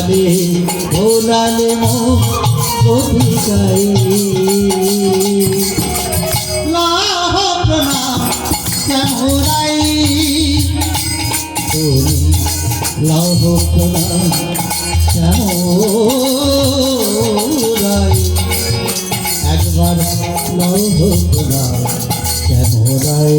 ভোলালে ভোলালে মোদি গাই লাহ প্রণাম শ্যামরাই তুমি লাহ প্রণাম শ্যামরাই একবার লাহ প্রণাম শ্যামরাই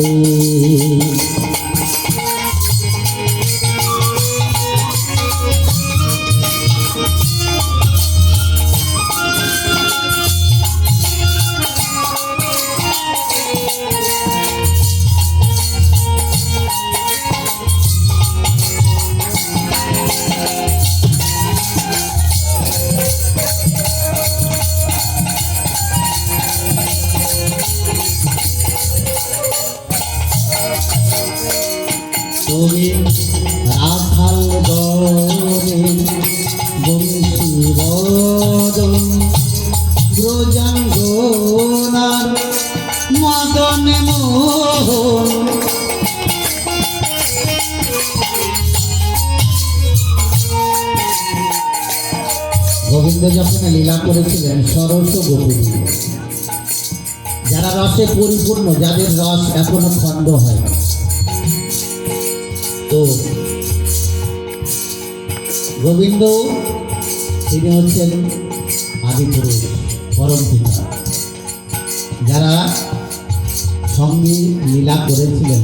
তুমি রাখাল দরে বংশীবদন ব্রজাঙ্গনার মদন মোহন গোবিন্দ যখন লীলা করেছিলেন ষোড়শ গোপী যারা রসে পরিপূর্ণ, যাদের রস এখনো খণ্ড হয়। তো গোবিন্দ তিনি হচ্ছেন আদিপুরুষ, পরম পিতা। যারা সঙ্গে লীলা করেছিলেন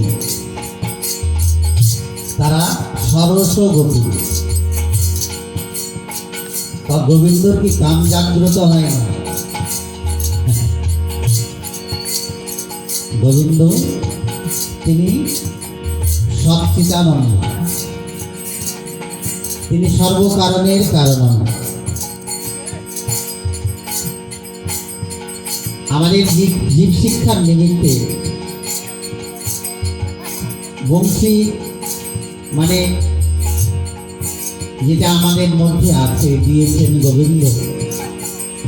তারা ষোড়শ গোপী। তা গোবিন্দর কি কাম জাগ্রত হয় না? গোবিন্দ তিনি সচ্চিদানন্দ, তিনি সর্বকারণের কারণ। আমাদের জীব শিক্ষার নিমিত্তে বংশী মানে যেটা আমাদের মধ্যে আছে দিয়েছেন গোবিন্দ।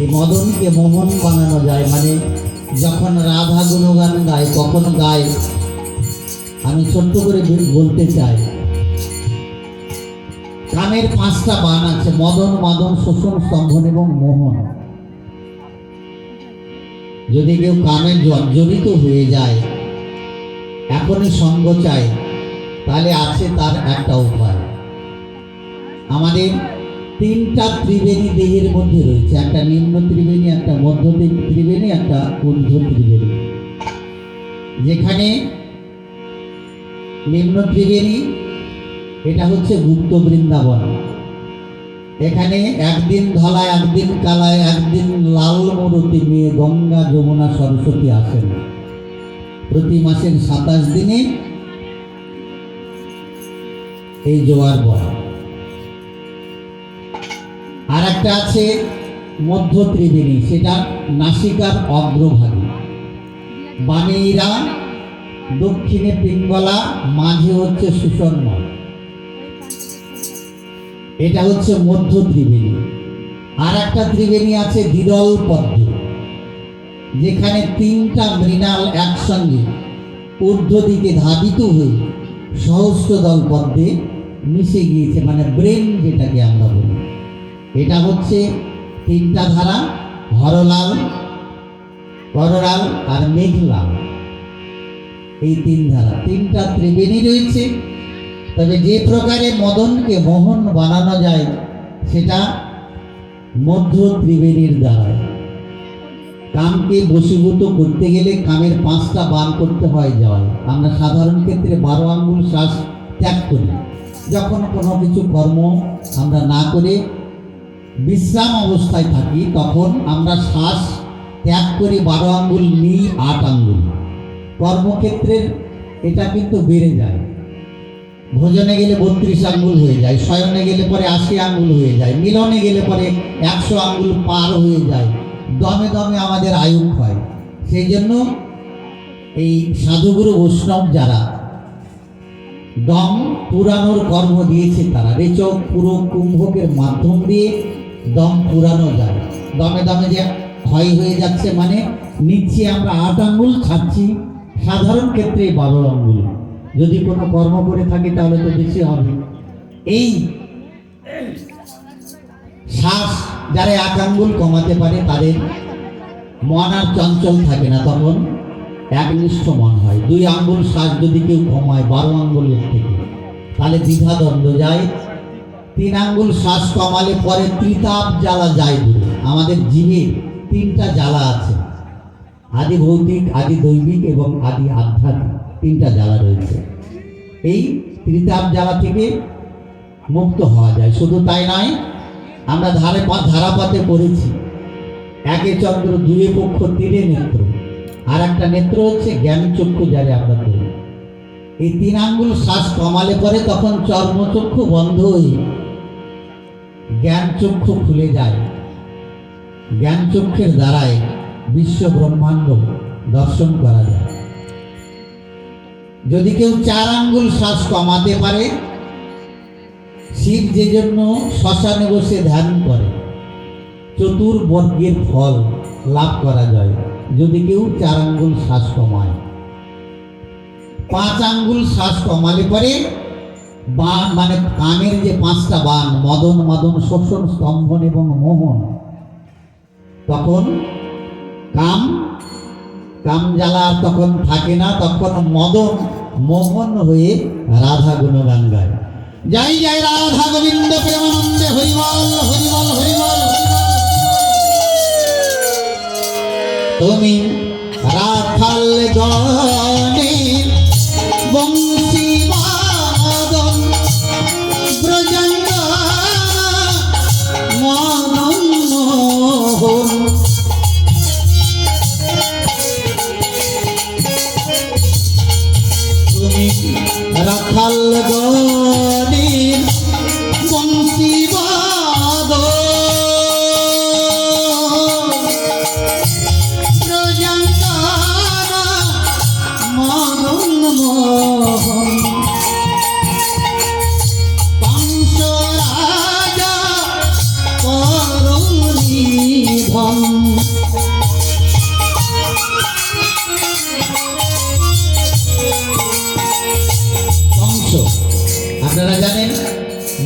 এই মদনকে মোহন বানানো যায়, মানে যখন রাধা গুণগান গায় কখন গায় আমি ছোট্ট করে বলতে চাই। কামের 5টা বাণ আছে, মদন, মাদন, শোষণ, স্তম্ভন এবং মোহন। যদি কেউ কামে জর্জরিত হয়ে যায়, এখনই সঙ্গ চায়, তাহলে আছে তার একটা উপায়। আমাদের 3টা ত্রিবেণী দেহের মধ্যে রয়েছে, একটা নিম্ন ত্রিবেণী, একটা মধ্য ত্রিবেণী, একটা ঊর্ধ্ব ত্রিবেণী। যেখানে নিম্ন ত্রিবেণী এটা হচ্ছে গুপ্ত বৃন্দাবন। এখানে একদিন ধলায়, একদিন কালায়, একদিন লাল মরুতি নিয়ে গঙ্গা, যমুনা, সরস্বতী আসেন। প্রতি মাসের 27 দিনে এই জোয়ার বয়। আর একটা আছে মধ্য ত্রিবেণী, সেটা নাসিকার অগ্রভাগে। বামেইরা, দক্ষিণে পিঙ্গলা, মাঝে হচ্ছে সুষর্ণ। এটা হচ্ছে মধ্য ত্রিবেণী। আর একটা ত্রিবেণী আছে বিরল পদ্ম, যেখানে 3টা মৃণাল একসঙ্গে ঊর্ধ্ব দিকে ধাবিত হয়ে সহস্রদল পদ্মে মিশে গিয়েছে, মানে ব্রেন যেটাকে আমরা বলি। এটা হচ্ছে 3টা ধারা, হরলাল, করলাল আর মেঘলাল। এই 3 ধারা, 3টা ত্রিবেণী রয়েছে। তবে যে প্রকারে মদনকে মোহন বানানো যায় সেটা মধ্য ত্রিবেণীর দ্বারা। কামকে বশীভূত করতে গেলে কামের 5টা বাণ করতে হয় জয়। আমরা সাধারণ ক্ষেত্রে 12 আঙ্গুল শ্বাস ত্যাগ করি। যখন কোনো কিছু কর্ম আমরা না করে বিশ্রাম অবস্থায় থাকি, তখন আমরা শ্বাস ত্যাগ করি 12 আঙ্গুল, নিই 8 আঙ্গুল। কর্মক্ষেত্রের এটা কিন্তু বেড়ে যায়। ভোজনে গেলে 32 আঙ্গুল হয়ে যায়, শয়নে গেলে পরে 80 আঙ্গুল হয়ে যায়, মিলনে গেলে পরে 100 আঙ্গুল পার হয়ে যায়। দমে দমে আমাদের আয়ু হয়। সেই জন্য এই সাধুগুরু বৈষ্ণব যারা দম পুরানোর কর্ম দিয়েছে, তারা রেচক পুরো কুম্ভকের মাধ্যম দিয়ে দম পুরানো যায়। দমে দমে যে ক্ষয় হয়ে যাচ্ছে, মানে নিচ্ছে আমরা 8 আঙ্গুল, খাচ্ছি সাধারণ ক্ষেত্রে 12 আঙ্গুল। যদি কোনো কর্ম করে থাকি তাহলে তো বেশি হবে। এই শ্বাস যারা এক আঙ্গুল কমাতে পারে তাদের মন আর চঞ্চল থাকে না, তখন একনিষ্ঠ মন হয়। 2 আঙ্গুল শ্বাস যদি কেউ কমায় 12 আঙ্গুলের থেকে, তাহলে দ্বিধা দ্বন্দ্ব যায়। 3 আঙ্গুল শ্বাস কমালে পরে ত্রিতাপ জ্বালা যায় দূরে। আমাদের জীবে 3টা জ্বালা আছে, আদি ভৌতিক, আদি দৈবিক এবং আদি আধ্যাত্মিক, 3টা জ্বালা রয়েছে। এই ত্রিতাপ জ্বালা থেকে মুক্ত হওয়া যায়। শুধু তাই নয়, আমরা ধারাপাতে পড়েছি, 1 চন্দ্র 2 পক্ষ 3 নেত্র, আর একটা নেত্র হচ্ছে জ্ঞান চক্ষু, যারে আমরা বলি। এই 3 আঙ্গুল শ্বাস কমালে পরে তখন চর্মচক্ষু বন্ধ হয়ে জ্ঞান চক্ষু খুলে যায়। জ্ঞান চক্ষুর দ্বারায় বিশ্ব ব্রহ্মাণ্ড দর্শন করা যায়। যদি কেউ 4 আঙ্গুল শ্বাস কমাতে পারে, শিব যে জন্য শ্মশানে বসে ধ্যান করে, চতুর্বর্গের ফল লাভ করা যায় যদি কেউ 4 আঙ্গুল শ্বাস কমায়। 5 আঙ্গুল শ্বাস কমালে পরে বান, মানে কামের যে 5টা বান, মদন, মদন, শোষণ, স্তম্ভন এবং মোহন, তখন কাম জ্বালা তখন থাকে না, তখন মদন মোহন হয়ে রাধা গুণগান গায়। জয় জয় রাধা গোবিন্দ প্রেমানন্দে, হরিবল হরিবল হরিবল। তুমি রাখাল গণে বংশী বাদন ব্রজঙ্গনা মদন মোহন। তুমি রাখাল গণে বংশী বাদন ব্রজঙ্গনা মদন মোহন। কংস রাজা করুণিধন। কংস, আপনারা জানেন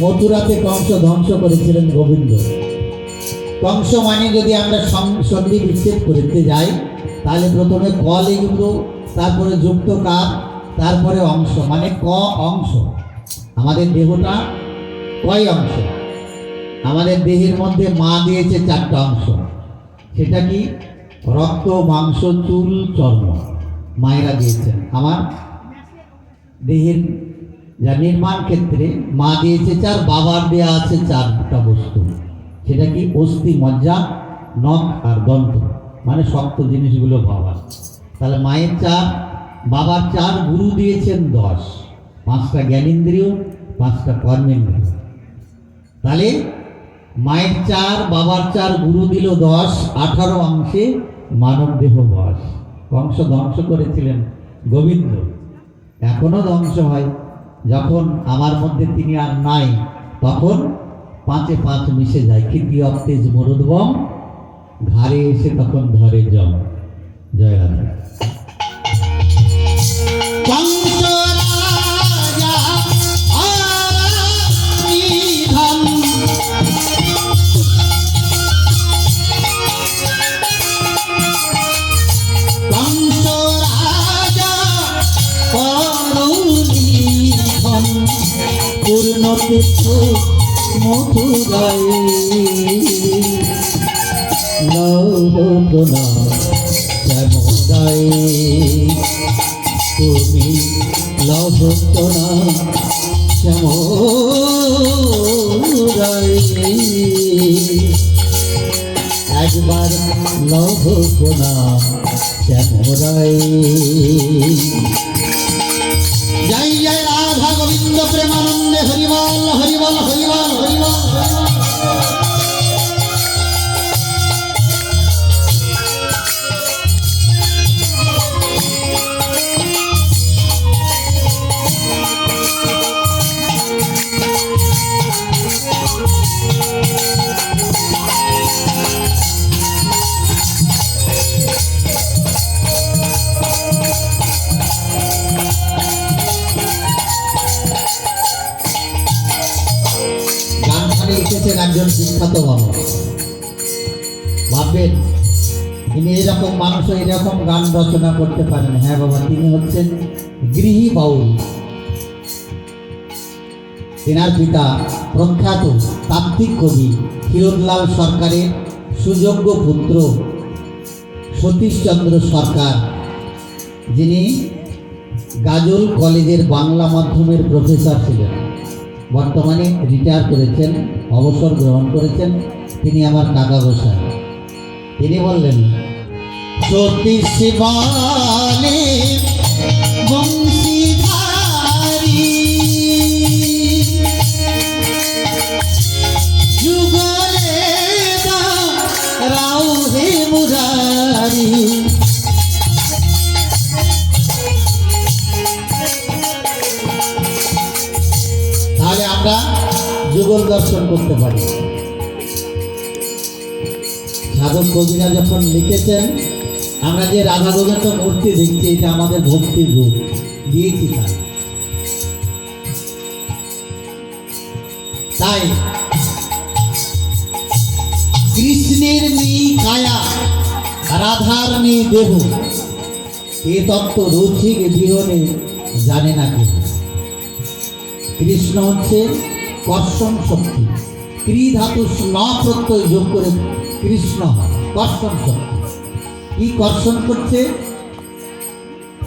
মথুরাতে কংস ধ্বংস করেছিলেন গোবিন্দ। কংস মানে যদি আমরা সন্ধি বিচ্ছেদ করতে যাই, তাহলে প্রথমে ক লিখব, তারপরে যুক্ত কার, তারপরে অংশ, মানে ক অংশ। আমাদের দেহটা কয় অংশ? আমাদের দেহের মধ্যে মা দিয়েছে 4টা অংশ। সেটা কি? রক্ত, মাংস, চুল, চর্ম, মায়েরা দিয়েছেন। আমার দেহের যা নির্মাণ ক্ষেত্রে মা দিয়েছে 4, বাবার দেয়া আছে 4টা বস্তু। সেটা কি? অস্থি, মজ্জা, নখ আর দন্ত, মানে শক্ত জিনিসগুলো বাবার। তাহলে মায়ের 4, বাবার 4, গুরু দিয়েছেন 10, 5টা জ্ঞানেন্দ্রিয়, 5টা কর্মেন্দ্রিয়। তাহলে মায়ের 4, বাবার 4, গুরু দিল 10, 18 অংশে মানব দেহ বস। কংস ধ্বংস করেছিলেন গোবিন্দ, এখনো ধ্বংস হয়। যখন আমার মধ্যে তিনি আর নাই, তখন 5-এ 5 মিশে যায়। ক্ষিতি অতেজ মরুদ্বম, ঘাড়ে এসে তখন ধরে জম। জয় রাধা। কংস রাজা করুণিধন। কংস রাজা করুণিধন। পূর্ণ তীর্থ মথুরায় লবণা শ্যামদায়। তুমি লবণা শ্যামদায়। একবার লবণা শ্যামদায়। জয় জয় রাধা গোবিন্দ প্রেমানন্দে, হরিবল হরিবল হরিবল হরিবল। হচ্ছেন একজন বিখ্যাত মানুষ। ভাববেন তিনি এরকম মানুষ এরকম গান রচনা করতে পারেন। হ্যাঁ বাবা, তিনি হচ্ছেন গৃহী বাউল। তেনার পিতা প্রখ্যাত তাত্ত্বিক কবি ক্ষীরোদলাল সরকারের সুযোগ্য পুত্র সতীশচন্দ্র সরকার, যিনি গাজল কলেজের বাংলা মাধ্যমের প্রফেসর ছিলেন। বর্তমানে রিটায়ার করেছেন, অবসর গ্রহণ করেছেন। তিনি আমার কাকা গোসাই। তিনি বললেন, সতীশ বলে বংশীধারী যুগলে রাও হে মুরারি। তাহলে আমরা যুগল দর্শন করতে পারি। সাধক কবিরা যখন লিখেছেন, আমরা যে রাধা গোবিন্দ মূর্তি দেখছি, এটা আমাদের ভক্তির রূপ দিয়েছি তাই কৃষ্ণের নেই কায়া, রাধার নেই দেহ, এ তত্ত্ব রসিক বিহনে জানে না কেউ। কৃষ্ণ হচ্ছে কর্ষণ শক্তি। ক্রি ধাতু ন প্রত্যয় যোগ করে কৃষ্ণ হয় কর্ষণ শক্তি। কি কর্ষণ করছে?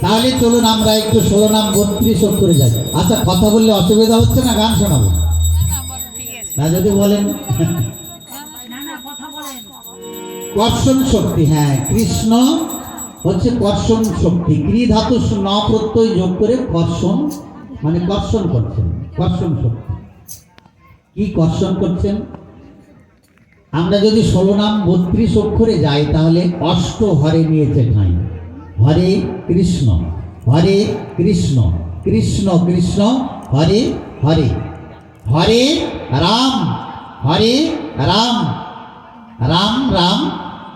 তাহলে চলুন আমরা একটু 16 নাম 32 অক্ষরে যাই। আচ্ছা, কথা বললে অসুবিধা হচ্ছে না? গান শোনাবো না যদি বলেন? কর্ষণ শক্তি, হ্যাঁ, কৃষ্ণ হচ্ছে কর্ষণ শক্তি। ক্রি ধাতু ন প্রত্যয় যোগ করে কর্ষণ, মানে কর্ষণ করছেন, কর্ষণ শক্তি। কি কর্ষণ করছেন? আমরা যদি 16 নাম 32 অক্ষরে যাই, তাহলে অষ্ট হরে নিয়েছে ঠাঁই। হরে কৃষ্ণ, হরে কৃষ্ণ, কৃষ্ণ কৃষ্ণ, হরে হরে, হরে রাম, হরে রাম, রাম রাম,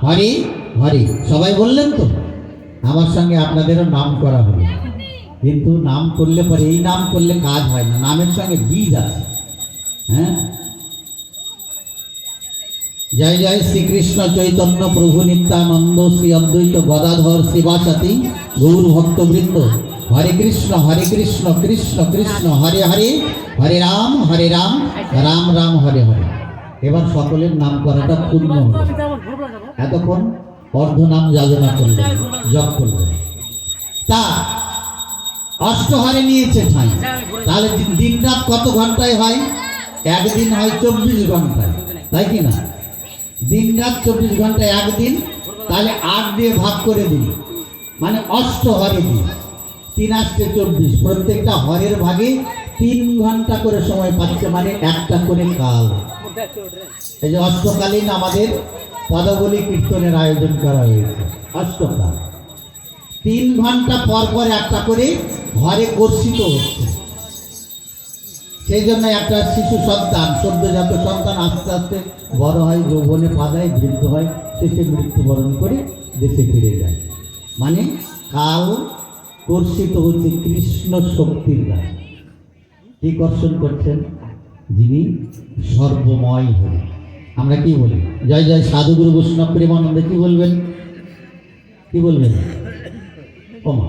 হরে হরে। সবাই বললেন তো? আমার সঙ্গে আপনাদেরও নাম করা হলো। কিন্তু নাম করলে পরে, এই নাম করলে কাজ হয় না, নামের সঙ্গে বীজ আছে। হ্যাঁ, জয় জয় শ্রীকৃষ্ণ চৈতন্য প্রভু নিত্যানন্দ শ্রী অদ্বৈত গদাধর শিবাসাতি গৌর ভক্তবৃন্দ। হরে কৃষ্ণ কৃষ্ণ কৃষ্ণ হরে হরে, হরে রাম রাম রাম হরে হরে। এবার সকলের নাম করাটা পূর্ণ হল। এতক্ষণ অর্ধ নাম যাজনা করলেন, জপ করলেন। তা অষ্টহরে নিয়েছে ঠাঁই। তাহলে দিন রাত কত ঘন্টায় হয়? একদিন হয় 24 ঘন্টায়, তাই কি না? দিন রাত 24 ঘন্টায় একদিন। তাহলে 8 দিয়ে ভাগ করে দিন, মানে অষ্টহরে দিন। 3 8 24, প্রত্যেকটা হরের ভাগে 3 ঘন্টা করে সময় পাচ্ছে, মানে একটা করে কাল। এই যে অষ্টকালীন আমাদের পদাবলী কীর্তনের আয়োজন করা হয়েছে, অষ্টকাল। 3 ঘন্টা পর পর একটা করে ঘরে কর্ষিত হচ্ছে। সেই জন্য একটা শিশু সন্তান, সদ্যজাত সন্তান আস্তে আস্তে বড় হয়, যৌবনে পা দেয়, বৃদ্ধ হয়, শেষে মৃত্যুবরণ করে দেশে ফিরে যায়। মানে কাল কর্ষিত হচ্ছে কৃষ্ণ শক্তির দ্বারা। কি কর্ষণ করছেন? যিনি সর্বময় হন। আমরা কি বলি? জয় জয় সাধুগুরু বৈষ্ণব প্রেমানন্দে। কি বলবেন? কি বলবেন? ওমা,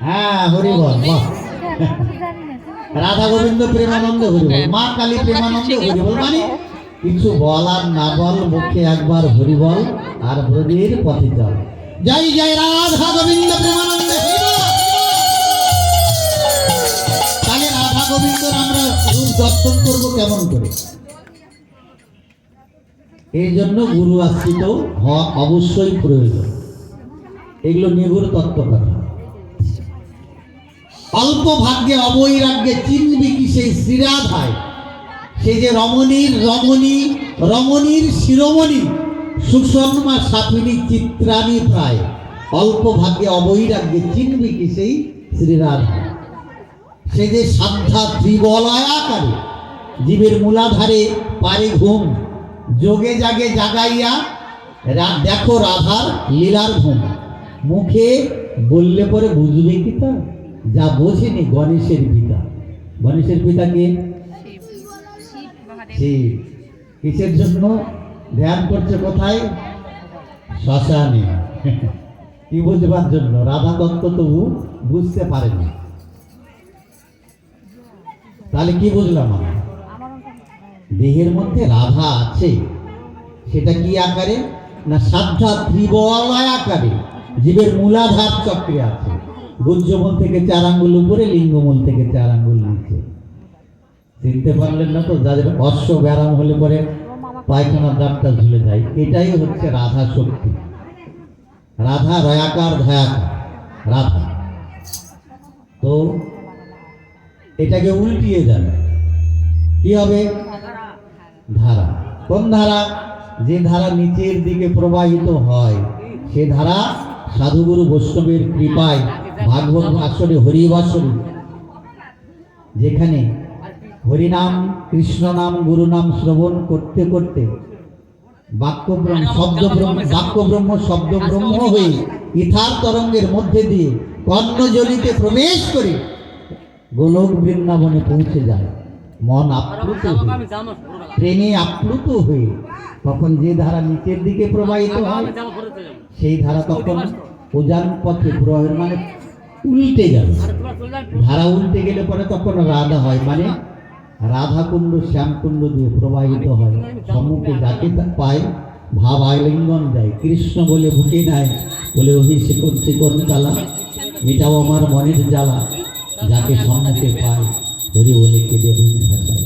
হ্যাঁ, হরিবল। বাহ, রাধা গোবিন্দ প্রেমানন্দ হরিবল, মা কালী প্রেমানন্দ হরিবল। মানে কিছু বলার না বল, মুখে একবার হরিবল আর ব্রজের পথে চল। জয় জয় রাধা গোবিন্দ প্রেমানন্দ হরিবল। তাহলে রাধা গোবিন্দর আমরা রূপ দর্শন করবো কেমন করে? এই জন্য গুরু আশ্রিত হওয়া অবশ্যই প্রয়োজন। এগুলো নিগুড় তত্ত্ব কথা। অল্প ভাগ্যে অবৈরাগ্যে চিনবি কি সেই শ্রীরাধায়, সেই যে রমণীর শিরোমণি সুষমা সাপিনী চিত্রাণী প্রায়। অল্প ভাগ্যে অবৈরাগ্যে চিনবি কি সেই শ্রীরাধা, সে যে সাধ্যা ত্রিবলয়াকারে, জীবের মূলাধারে পারে ঘুম, যোগে জাগে জাগাইয়া দেখো রাধার লীলার ঘুম। মুখে বললে পরে বুঝবে কি তা? যা বোঝেনি গণেশের পিতা। গণেশের পিতা কে? ঠিক। কিসের জন্য ধ্যান করছে? কোথায়? শ্মশানে। কি বুঝবার জন্য? রাধা তত্ত্ব তবু বুঝতে পারেনি। তাহলে কি বুঝলাম আমরা? দেহের মধ্যে রাধা আছে, সেটা কি আকারে? না সাধ্যা ত্রিবলয় আকারে জীবের মূলাধার চক্রে আছে। গুজ্জমূল থেকে 4 আঙ্গুল উপরে, লিঙ্গমূল থেকে 4 আঙ্গুল নিচে। চিনতে পারলেন না তো? যাদের অশ্ব ব্যারাম হলে পরে পায়খানার দাঁতটা ঝুলে যায়, এটাই হচ্ছে রাধা শক্তি। রাধা রয়াকার ধয়াকার রাধা। তো এটাকে উল্টিয়ে যাবে, কি হবে? ধারা। কোন ধারা? যে ধারা নিচের দিকে প্রবাহিত হয়, সে ধারা সাধুগুরু বৈষ্ণবের কৃপায় ভাগবত আসরে হরিবাসরে, যেখানে হরিনাম কৃষ্ণ নাম গুরু নাম শ্রবণ করতে করতে বাক্যব্রহ্ম শব্দ ব্রহ্ম হয়ে ইথার তরঙ্গের মধ্যে দিয়ে কর্ণজলিতে প্রবেশ করে গোলক বৃন্দাবনে পৌঁছে যায়। মন আপ্লুত হয়ে, প্রেমে আপ্লুত হয়ে, তখন যে ধারা নিচের দিকে প্রবাহিত হয়, সেই ধারা তখন উজান পথে প্রবাহের মানে উল্টে যাবে। ধারা উল্টে গেলে পরে তখন রাধা হয়, মানে রাধাকুণ্ড শ্যামকুণ্ড দিয়ে প্রবাহিত হয়। সম্মুখে যাকে পায় ভাব আলিঙ্গন দেয়, কৃষ্ণ বলে বুকে নেয়, বলে অভিষেকন চিকন কালা, মেটাও আমার মনের জ্বালা, যাকে সম্মুখে পায় হরি বলে কেঁদে বুক ভাসায়।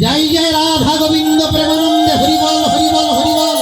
জয় জয় রাধা গোবিন্দ প্রেমানন্দে, হরিবল হরিবল হরিবল।